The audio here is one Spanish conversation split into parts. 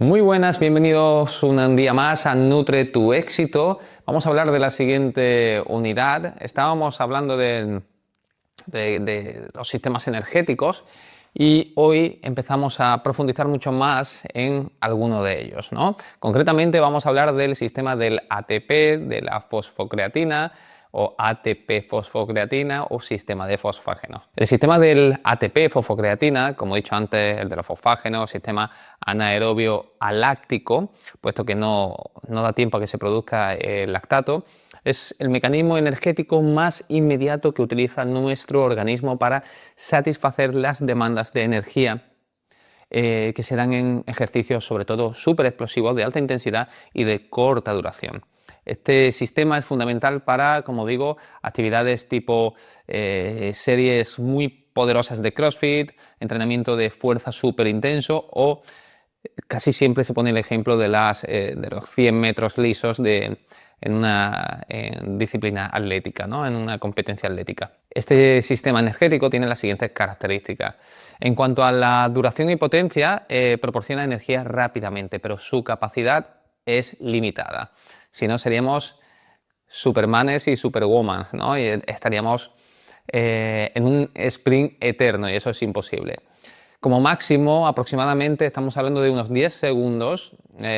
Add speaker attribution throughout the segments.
Speaker 1: Muy buenas, bienvenidos un día más a Nutre tu éxito. Vamos a hablar de la siguiente unidad. Estábamos hablando de los sistemas energéticos y hoy empezamos a profundizar mucho más en alguno de ellos, ¿no? Concretamente vamos a hablar del sistema del ATP, de la fosfocreatina, o ATP-fosfocreatina o sistema de fosfágeno. El sistema del ATP-fosfocreatina, como he dicho antes, el de los fosfágenos, sistema anaerobio aláctico, puesto que no da tiempo a que se produzca el lactato, es el mecanismo energético más inmediato que utiliza nuestro organismo para satisfacer las demandas de energía que se dan en ejercicios sobre todo súper explosivos de alta intensidad y de corta duración. Este sistema es fundamental para, como digo, actividades tipo series muy poderosas de CrossFit, entrenamiento de fuerza súper intenso o casi siempre se pone el ejemplo de los 100 metros lisos en una disciplina atlética, ¿no? En una competencia atlética. Este sistema energético tiene las siguientes características. En cuanto a la duración y potencia, proporciona energía rápidamente, pero su capacidad es limitada. Si no, seríamos supermanes y superwoman, ¿no? Y estaríamos en un sprint eterno y eso es imposible. Como máximo, aproximadamente estamos hablando de unos 10 segundos,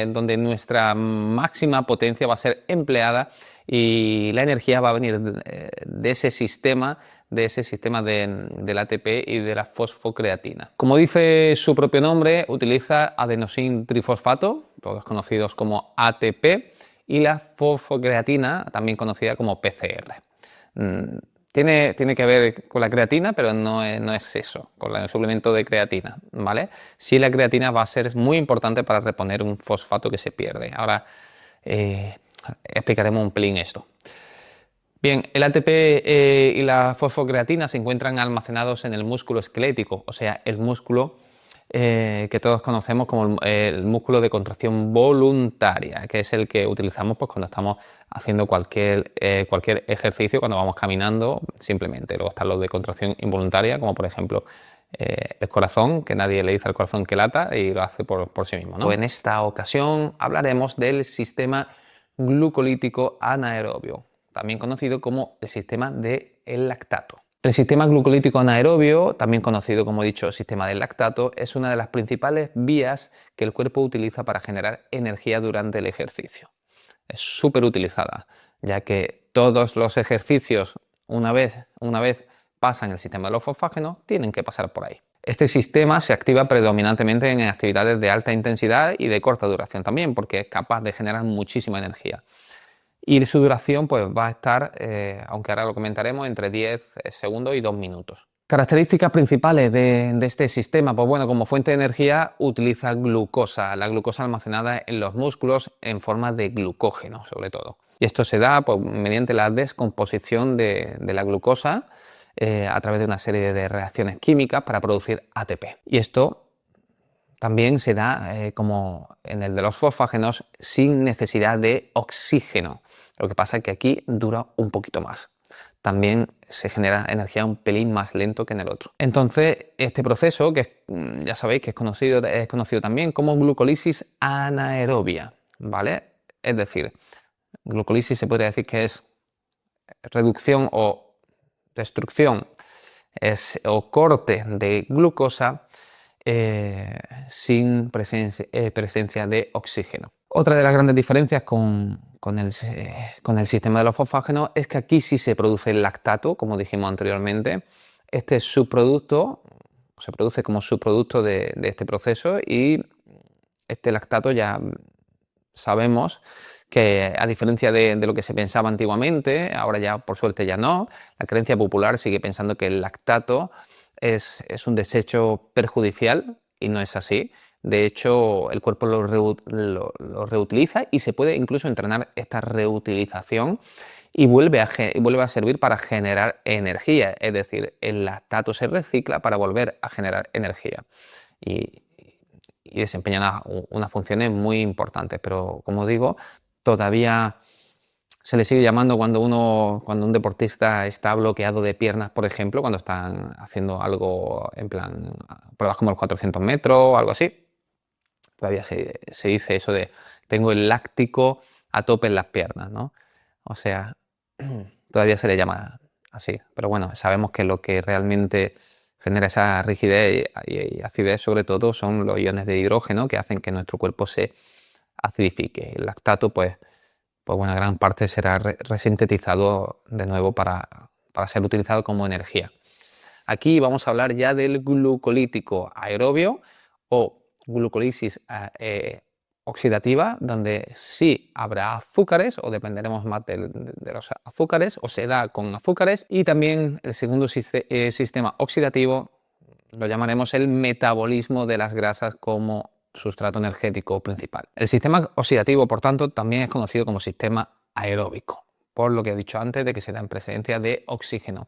Speaker 1: donde nuestra máxima potencia va a ser empleada y la energía va a venir de ese sistema del ATP y de la fosfocreatina. Como dice su propio nombre, utiliza adenosin trifosfato, todos conocidos como ATP, y la fosfocreatina, también conocida como PCR. Tiene que ver con la creatina, pero no es eso, con el suplemento de creatina, ¿vale? Sí, la creatina va a ser muy importante para reponer un fosfato que se pierde. Ahora explicaremos un pelín esto. Bien, el ATP y la fosfocreatina se encuentran almacenados en el músculo esquelético, o sea, el músculo que todos conocemos como el músculo de contracción voluntaria, que es el que utilizamos pues, cuando estamos haciendo cualquier ejercicio, cuando vamos caminando simplemente. Luego están los de contracción involuntaria, como por ejemplo el corazón, que nadie le dice al corazón que lata y lo hace por sí mismo, ¿no? Pues en esta ocasión hablaremos del sistema glucolítico anaerobio, también conocido como el sistema del lactato. El sistema glucolítico anaerobio, también conocido como he dicho sistema del lactato, es una de las principales vías que el cuerpo utiliza para generar energía durante el ejercicio. Es súper utilizada, ya que todos los ejercicios, una vez pasan el sistema de los fosfágenos, tienen que pasar por ahí. Este sistema se activa predominantemente en actividades de alta intensidad y de corta duración también, porque es capaz de generar muchísima energía. Y su duración pues, va a estar, aunque ahora lo comentaremos, entre 10 segundos y 2 minutos. Características principales de este sistema, pues bueno, como fuente de energía utiliza glucosa, la glucosa almacenada en los músculos en forma de glucógeno sobre todo. Y esto se da pues, mediante la descomposición de la glucosa a través de una serie de reacciones químicas para producir ATP. Y esto también se da, como en el de los fosfágenos, sin necesidad de oxígeno. Lo que pasa es que aquí dura un poquito más. También se genera energía un pelín más lento que en el otro. Entonces, este proceso, que ya sabéis que es conocido también como glucólisis anaerobia, ¿vale? Es decir, glucólisis se podría decir que es reducción o destrucción o corte de glucosa sin presencia de oxígeno. Otra de las grandes diferencias con el sistema de los fosfágenos es que aquí sí se produce el lactato, como dijimos anteriormente. Este subproducto se produce como subproducto de este proceso y este lactato ya sabemos que, a diferencia de lo que se pensaba antiguamente, ahora ya por suerte ya no, la creencia popular sigue pensando que el lactato es un desecho perjudicial y no es así. De hecho, el cuerpo lo reutiliza y se puede incluso entrenar esta reutilización y vuelve a servir para generar energía. Es decir, el lactato se recicla para volver a generar energía y desempeña unas funciones muy importantes. Pero, como digo, todavía se le sigue llamando cuando un deportista está bloqueado de piernas, por ejemplo, cuando están haciendo algo en plan pruebas como los 400 metros o algo así. todavía se dice eso de tengo el láctico a tope en las piernas, ¿no? O sea, todavía se le llama así, pero bueno, sabemos que lo que realmente genera esa rigidez y acidez sobre todo son los iones de hidrógeno que hacen que nuestro cuerpo se acidifique. El lactato, pues buena gran parte será resintetizado de nuevo para ser utilizado como energía. Aquí vamos a hablar ya del glucolítico aerobio o glucólisis oxidativa, donde sí habrá azúcares o dependeremos más de los azúcares o se da con azúcares. Y también el segundo sistema oxidativo lo llamaremos el metabolismo de las grasas como sustrato energético principal. El sistema oxidativo, por tanto, también es conocido como sistema aeróbico, por lo que he dicho antes de que se da en presencia de oxígeno.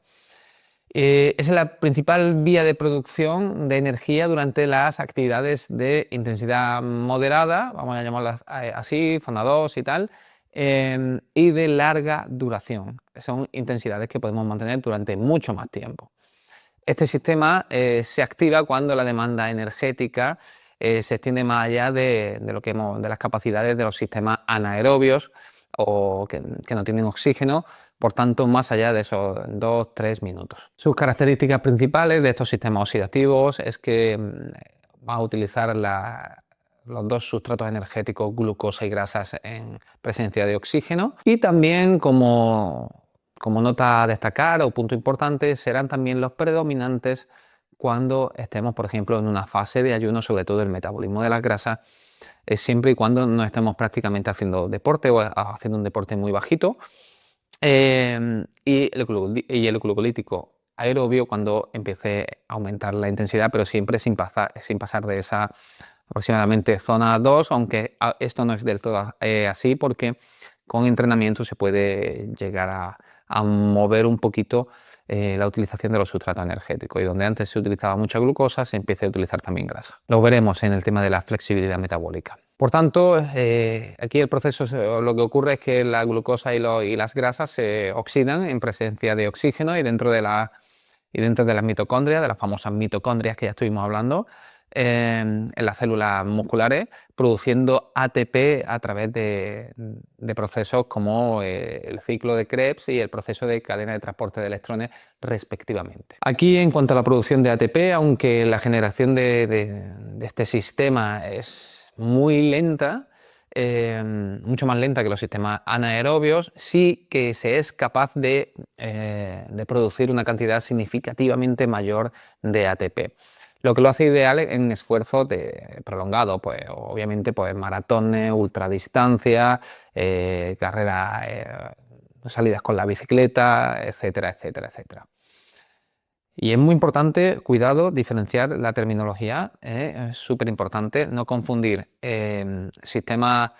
Speaker 1: Es la principal vía de producción de energía durante las actividades de intensidad moderada, vamos a llamarlas así, zona 2 y tal, y de larga duración. Son intensidades que podemos mantener durante mucho más tiempo. Este sistema se activa cuando la demanda energética se extiende más allá de las capacidades de los sistemas anaerobios o que no tienen oxígeno, por tanto más allá de esos 2-3 minutos. Sus características principales de estos sistemas oxidativos es que van a utilizar los dos sustratos energéticos, glucosa y grasas, en presencia de oxígeno, y también como nota a destacar o punto importante, serán también los predominantes cuando estemos, por ejemplo, en una fase de ayuno, sobre todo el metabolismo de las grasas, siempre y cuando no estemos prácticamente haciendo deporte o haciendo un deporte muy bajito. Y el glucolítico aerobio cuando empiece a aumentar la intensidad, pero siempre sin pasar de esa aproximadamente zona 2, aunque esto no es del todo así, porque con entrenamiento se puede llegar a mover un poquito la utilización de los sustratos energéticos, y donde antes se utilizaba mucha glucosa se empieza a utilizar también grasa. Lo veremos en el tema de la flexibilidad metabólica. Por tanto, aquí el proceso, lo que ocurre es que la glucosa y las grasas se oxidan en presencia de oxígeno y dentro de las mitocondrias, de las famosas mitocondrias que ya estuvimos hablando, en las células musculares, produciendo ATP a través de procesos como el ciclo de Krebs y el proceso de cadena de transporte de electrones, respectivamente. Aquí, en cuanto a la producción de ATP, aunque la generación de este sistema es muy lenta, mucho más lenta que los sistemas anaerobios, sí que se es capaz de producir una cantidad significativamente mayor de ATP. Lo que lo hace ideal en esfuerzos prolongados, pues obviamente pues maratones, ultradistancia, carreras, salidas con la bicicleta, etcétera, etcétera, etcétera. Y es muy importante, cuidado, diferenciar la terminología, es súper importante no confundir sistema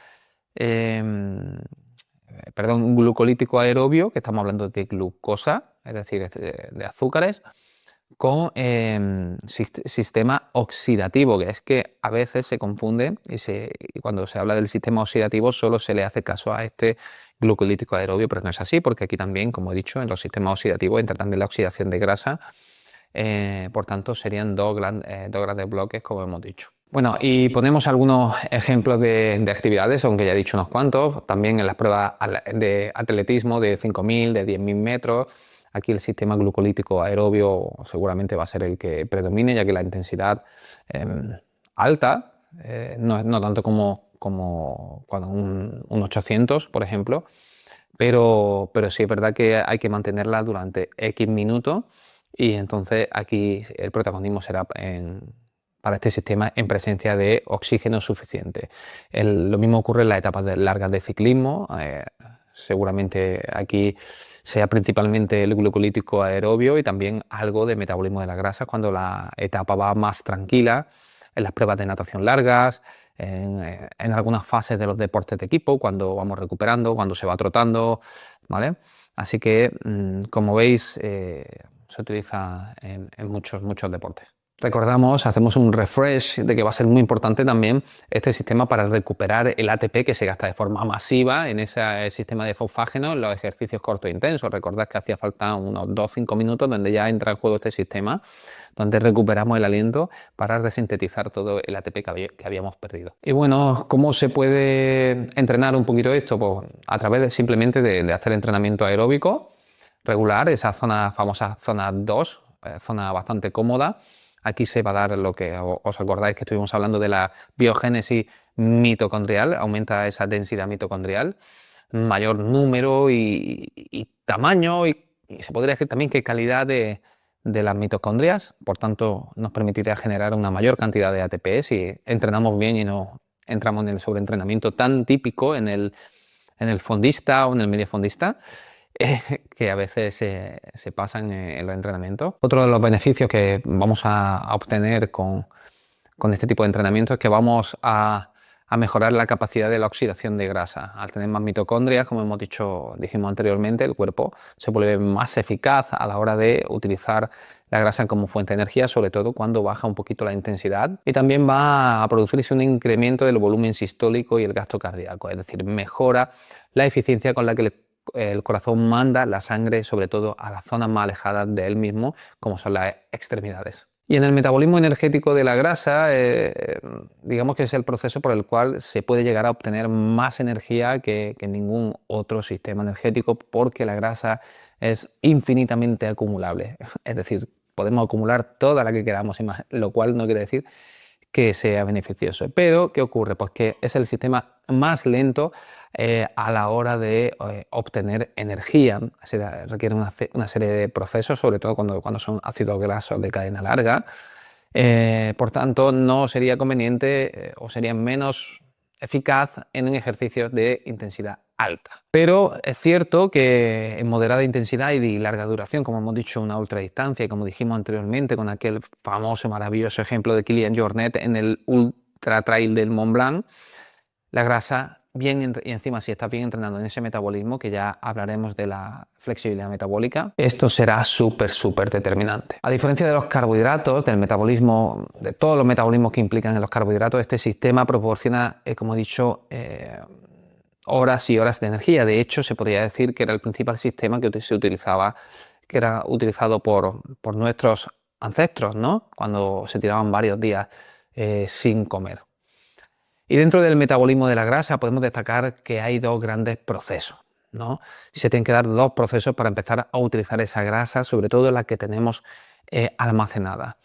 Speaker 1: glucolítico aerobio, que estamos hablando de glucosa, es decir, de azúcares, con sistema oxidativo, que es que a veces se confunde y cuando se habla del sistema oxidativo solo se le hace caso a este glucolítico aerobio, pero no es así, porque aquí también, como he dicho, en los sistemas oxidativos entra también la oxidación de grasa, por tanto serían dos grandes bloques, como hemos dicho. Bueno, y ponemos algunos ejemplos de actividades, aunque ya he dicho unos cuantos, también en las pruebas de atletismo de 5.000, de 10.000 metros. Aquí el sistema glucolítico aerobio seguramente va a ser el que predomine, ya que la intensidad alta, no tanto como cuando un 800, por ejemplo, pero sí es verdad que hay que mantenerla durante X minutos, y entonces aquí el protagonismo será para este sistema en presencia de oxígeno suficiente. Lo mismo ocurre en las etapas largas de ciclismo. Seguramente aquí sea principalmente el glucolítico aerobio y también algo de metabolismo de la grasa cuando la etapa va más tranquila, en las pruebas de natación largas, en algunas fases de los deportes de equipo, cuando vamos recuperando, cuando se va trotando, ¿vale? Así que, como veis, se utiliza en muchos deportes. Recordamos, hacemos un refresh de que va a ser muy importante también este sistema para recuperar el ATP que se gasta de forma masiva en ese sistema de fosfágeno en los ejercicios cortos e intensos. Recordad que hacía falta unos 2-5 minutos donde ya entra en juego este sistema, donde recuperamos el aliento para resintetizar todo el ATP que habíamos perdido. Y bueno, ¿cómo se puede entrenar un poquito esto? Pues a través simplemente de hacer entrenamiento aeróbico regular, esa zona, famosa zona 2, zona bastante cómoda. Aquí se va a dar lo que os acordáis que estuvimos hablando de la biogénesis mitocondrial, aumenta esa densidad mitocondrial, mayor número y tamaño y se podría decir también que calidad de las mitocondrias, por tanto nos permitiría generar una mayor cantidad de ATP si entrenamos bien y no entramos en el sobreentrenamiento tan típico en el fondista o en el medio fondista. Que a veces se pasan en los entrenamientos. Otro de los beneficios que vamos a obtener con este tipo de entrenamiento es que vamos a mejorar la capacidad de la oxidación de grasa. Al tener más mitocondrias, como dijimos anteriormente, el cuerpo se vuelve más eficaz a la hora de utilizar la grasa como fuente de energía, sobre todo cuando baja un poquito la intensidad. Y también va a producirse un incremento del volumen sistólico y el gasto cardíaco, es decir, mejora la eficiencia con la que el corazón manda la sangre, sobre todo a las zonas más alejadas de él mismo, como son las extremidades. Y en el metabolismo energético de la grasa, digamos que es el proceso por el cual se puede llegar a obtener más energía que ningún otro sistema energético, porque la grasa es infinitamente acumulable. Es decir, podemos acumular toda la que queramos, lo cual no quiere decir que sea beneficioso. Pero, ¿qué ocurre? Pues que es el sistema más lento a la hora de obtener energía. Se requiere una serie de procesos, sobre todo cuando son ácidos grasos de cadena larga. Por tanto, no sería conveniente o sería menos eficaz en ejercicios de intensidad alta. Pero es cierto que en moderada intensidad y de larga duración, como hemos dicho, una ultradistancia, y como dijimos anteriormente con aquel famoso, maravilloso ejemplo de Kilian Jornet en el Ultra Trail del Mont Blanc, la grasa, y encima si estás bien entrenando en ese metabolismo, que ya hablaremos de la flexibilidad metabólica, esto será súper determinante. A diferencia de los carbohidratos, del metabolismo, de todos los metabolismos que implican en los carbohidratos, este sistema proporciona, como he dicho, horas y horas de energía. De hecho, se podría decir que era el principal sistema que se utilizaba, que era utilizado por nuestros ancestros, ¿no? Cuando se tiraban varios días sin comer. Y dentro del metabolismo de la grasa podemos destacar que hay dos grandes procesos, ¿no? Y se tienen que dar dos procesos para empezar a utilizar esa grasa, sobre todo la que tenemos almacenada.